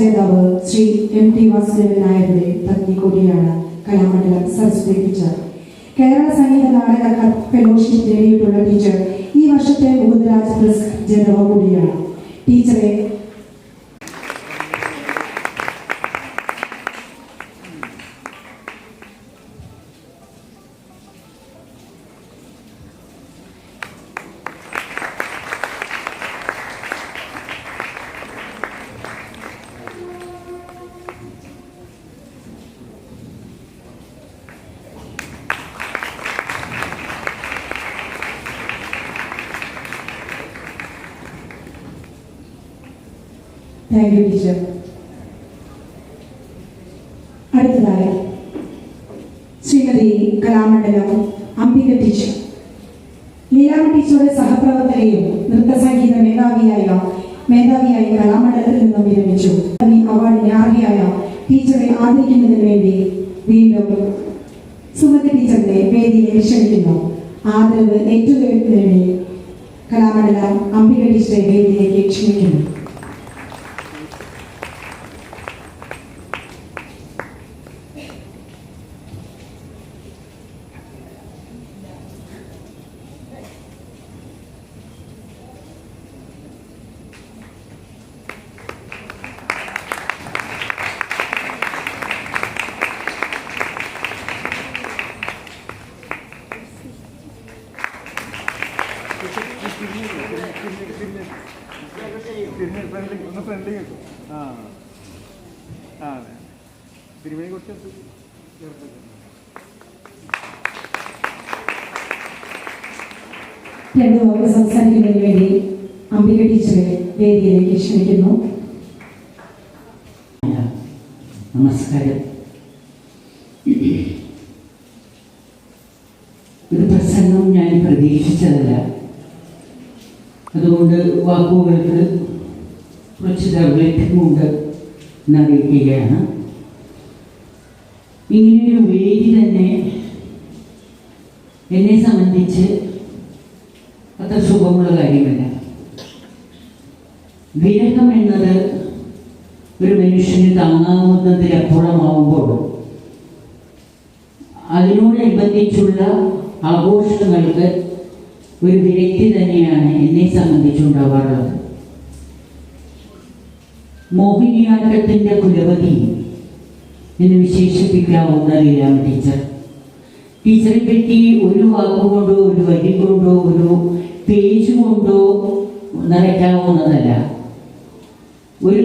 ജേതാവ് ശ്രീ M.T. വാസുദേവൻ നായരുടെ പത്നി കൂടിയാണ് കലാമണ്ഡലം സരസ്വതി ടീച്ചർ. കേരള സംഗീത നാടക ഫെലോഷിപ്പ് നേടിയിട്ടുള്ള ടീച്ചർ ഈ വർഷത്തെ മുകുന്ദരാജ് പുരസ്കാര ജേതാവ് കൂടിയാണ്. ടീച്ചറെ താങ്ക് യു ടീച്ചർ. അടുത്തതായി ശ്രീമതി കലാമണ്ഡലം അംബിക ടീച്ചർ. ലീലാമ്മ ടീച്ചറുടെ സഹപ്രവർത്തകയും നൃത്തസംഗീത മേധാവിയായി കലാമണ്ഡലത്തിൽ നിന്നും വിരമിച്ചു. അവാർഡിന് അർഹയായ ടീച്ചറെ ആദരിക്കുന്നതിന് വേണ്ടി വീണ്ടും സുമതി ടീച്ചറിനെ വേദിയിലേക്ക് ക്ഷണിക്കുന്നു. ആദരവ് ഏറ്റുകഴിഞ്ഞതിന് കലാമണ്ഡലം അംബിക ടീച്ചറെ വേദിയിലേക്ക് ക്ഷണിക്കുന്നു. രണ്ടു വാക്ക് സംസാരിക്കുന്നതിന് വേണ്ടി അംബിക ടീച്ചറെ വേദിയിലേക്ക് ക്ഷണിക്കുന്നു. നമസ്കാരം. ഒരു പ്രസംഗം ഞാൻ പ്രതീക്ഷിച്ചതല്ല, അതുകൊണ്ട് വാക്കുകൾക്ക് കുറച്ച് ദൗർലഭ്യമുണ്ട് എന്നറിയിക്കുകയാണ്. ഇങ്ങനെയൊരു വേദി തന്നെ എന്നെ സംബന്ധിച്ച് അത്ര സുഖമുള്ള കാര്യമല്ല. വിരഹം എന്നത് ഒരു മനുഷ്യന് താങ്ങാവുന്നതിലപ്പുറമാവുമ്പോൾ അതിനോടനുബന്ധിച്ചുള്ള ആഘോഷങ്ങൾക്ക് ഒരു വിരക്തി തന്നെയാണ് എന്നെ സംബന്ധിച്ചുണ്ടാവാറുള്ളത്. മോഹിനിയാട്ടത്തിൻ്റെ കുലപതി എന്ന് വിശേഷിപ്പിക്കാവുന്ന ലീലാമ്മ ടീച്ചറെ പറ്റി ഒരു വാക്കുകൊണ്ടോ ഒരു വരി കൊണ്ടോ ഒരു പേജ് കൊണ്ടോ നിറയ്ക്കാവുന്നതല്ല. ഒരു